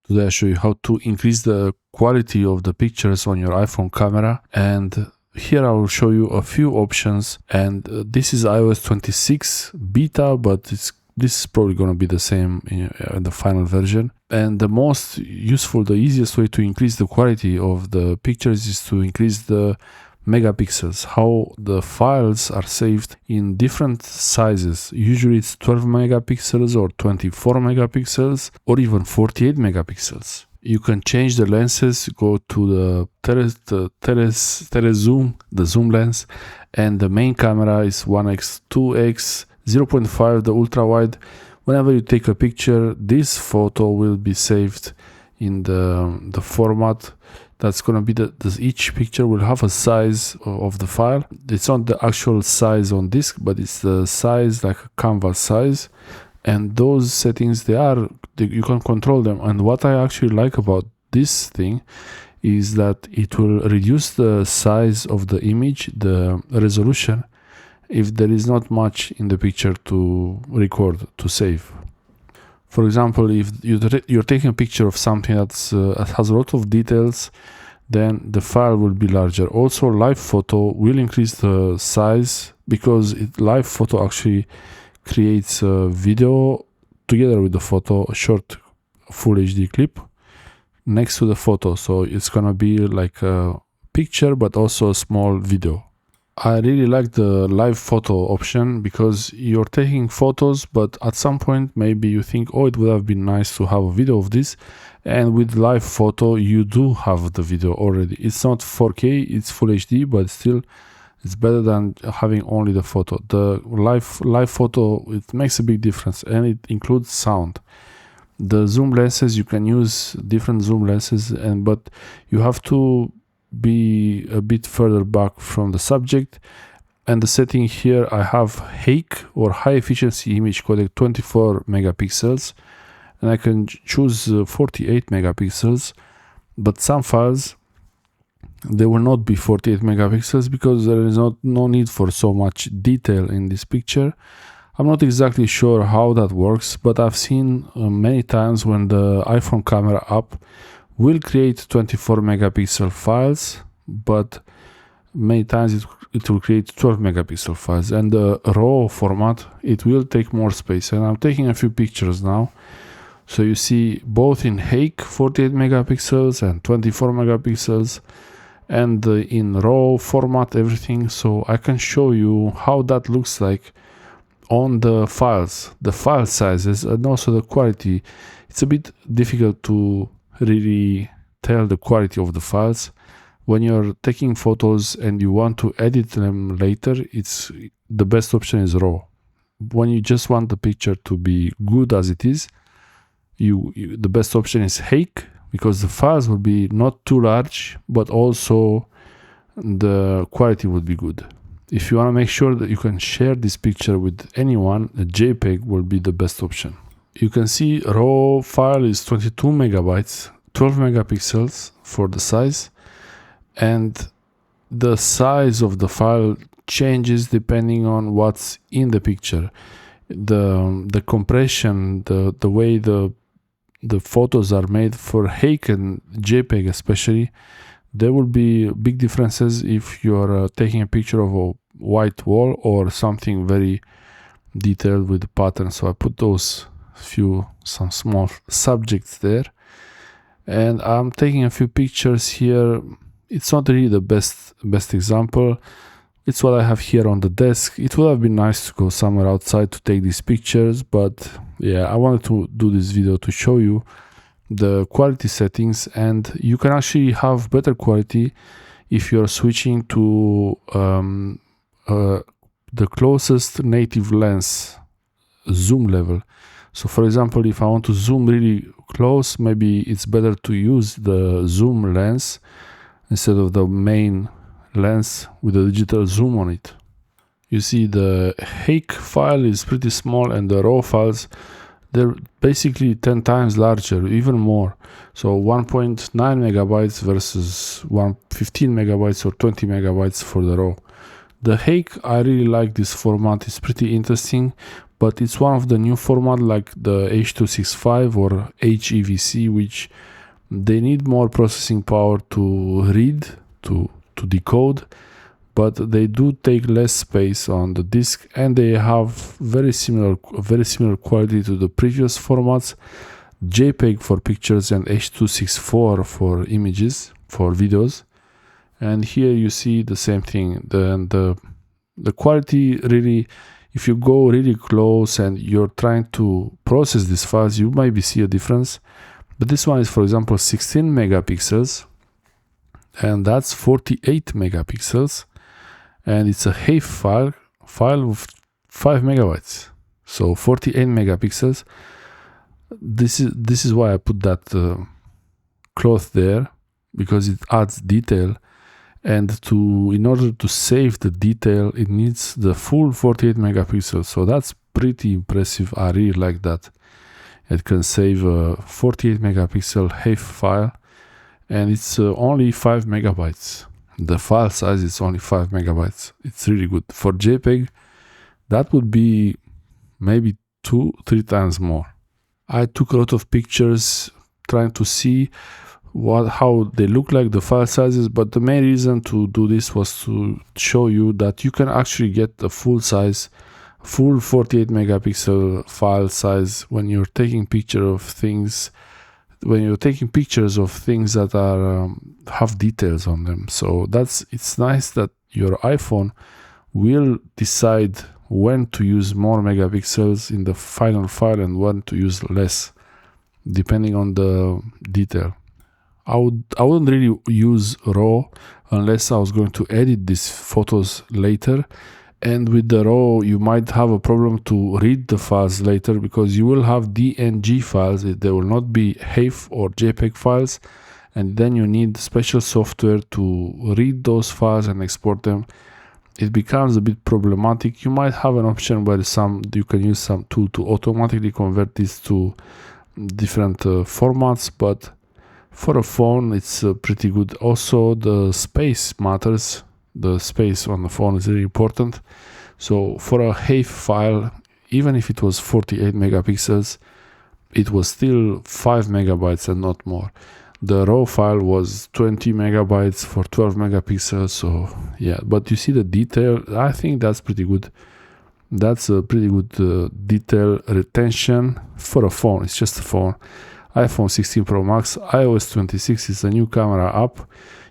Today I show you how to increase the quality of the pictures on your iPhone camera, and here I will show you a few options. And this is iOS 26 beta, but this is probably going to be the same in the final version. And the most useful, the easiest way to increase the quality of the pictures is to increase the megapixels, how the files are saved in different sizes. Usually it's 12 megapixels or 24 megapixels or even 48 megapixels. You can change the lenses, go to the telezoom, the zoom lens, and the main camera is 1x, 2x, 0.5, the ultra wide. Whenever you take a picture, this photo will be saved in the format that's going to be each picture will have a size of the file. It's not the actual size on disk, but it's the size, like a canvas size. And those settings, you can control them. And what I actually like about this thing is that it will reduce the size of the image, the resolution, if there is not much in the picture to record, to save. For example, if you're taking a picture of something that has a lot of details, then the file will be larger. Also, live photo will increase the size because live photo actually creates a video together with the photo, a short full HD clip next to the photo. So it's gonna be like a picture, but also a small video. I really like the live photo option because you're taking photos, but at some point maybe you think, oh, it would have been nice to have a video of this. And with live photo, you do have the video already. It's not 4K, it's full HD, but still it's better than having only the photo. The live photo, it makes a big difference, and it includes sound. The zoom lenses, you can use different zoom lenses, but you have to be a bit further back from the subject. And the setting here, I have HEIF or high efficiency image codec 24 megapixels, and I can choose 48 megapixels, but some files, they will not be 48 megapixels because there is no need for so much detail in this picture. I'm not exactly sure how that works, but I've seen many times when the iPhone camera app will create 24 megapixel files, but many times it will create 12 megapixel files, and the RAW format, it will take more space. And I'm taking a few pictures now, so you see both in HEIF 48 megapixels and 24 megapixels, and in RAW format, everything. So I can show you how that looks like on the files, the file sizes, and also the quality. It's a bit difficult to really tell the quality of the files when you're taking photos and you want to edit them later. It's the best option is RAW. When you just want the picture to be good as it is, the best option is HEIF, because the files will be not too large, but also the quality would be good. If you want to make sure that you can share this picture with anyone, a JPG will be the best option. You can see RAW file is 22 megabytes, 12 megapixels for the size, and the size of the file changes depending on what's in the picture. The compression, the way the photos are made for HEIF and JPG especially, there will be big differences if you're taking a picture of a white wall or something very detailed with the pattern. So I put some small subjects there, and I'm taking a few pictures here. It's not really the best example. It's what I have here on the desk. It would have been nice to go somewhere outside to take these pictures, but yeah, I wanted to do this video to show you the quality settings, and you can actually have better quality if you're switching to the closest native lens zoom level. So for example, if I want to zoom really close, maybe it's better to use the zoom lens instead of the main lens with a digital zoom on it. You see the HEIF file is pretty small, and the RAW files, they're basically 10 times larger, even more. So 1.9 megabytes versus 15 megabytes or 20 megabytes for the RAW. The HEIF, I really like this format. It's pretty interesting, but it's one of the new format like the H.265 or HEVC, which they need more processing power to read, to decode, but they do take less space on the disk, and they have very similar quality to the previous formats, JPEG for pictures and H.264 for images, for videos. And here you see the same thing. The quality really, if you go really close and you're trying to process these files, you maybe see a difference. But this one is, for example, 16 megapixels, and that's 48 megapixels, and it's a HEIF file of 5 megabytes. So 48 megapixels. This is why I put that cloth there, because it adds detail, and in order to save the detail, it needs the full 48 megapixels. So that's pretty impressive. I really like that. It can save a 48 megapixel HEIF file, and it's only 5 megabytes. The file size is only 5 megabytes. It's really good. For JPEG, that would be maybe 2-3 times more. I took a lot of pictures trying to see how they look like, the file sizes, but the main reason to do this was to show you that you can actually get a full 48 megapixel file size when you're taking pictures of things that are have details on them. So it's nice that your iPhone will decide when to use more megapixels in the final file and when to use less, depending on the detail. I wouldn't really use RAW unless I was going to edit these photos later, and with the RAW you might have a problem to read the files later, because you will have DNG files. They will not be HEIF or JPEG files, and then you need special software to read those files and export them. It becomes a bit problematic. You might have an option where you can use some tool to automatically convert this to different formats, but for a phone it's pretty good. Also, the space matters. The space on the phone is really important. So for a HEIF file, even if it was 48 megapixels, it was still 5 megabytes and not more. The RAW file was 20 megabytes for 12 megapixels. So yeah, but you see the detail. I think that's pretty good. That's a pretty good detail retention for a phone. It's just a phone. iPhone 16 Pro Max, iOS 26 is a new camera app.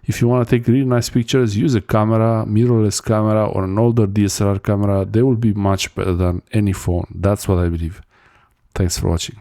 If you want to take really nice pictures, use a camera, mirrorless camera, or an older DSLR camera. They will be much better than any phone. That's what I believe. Thanks for watching.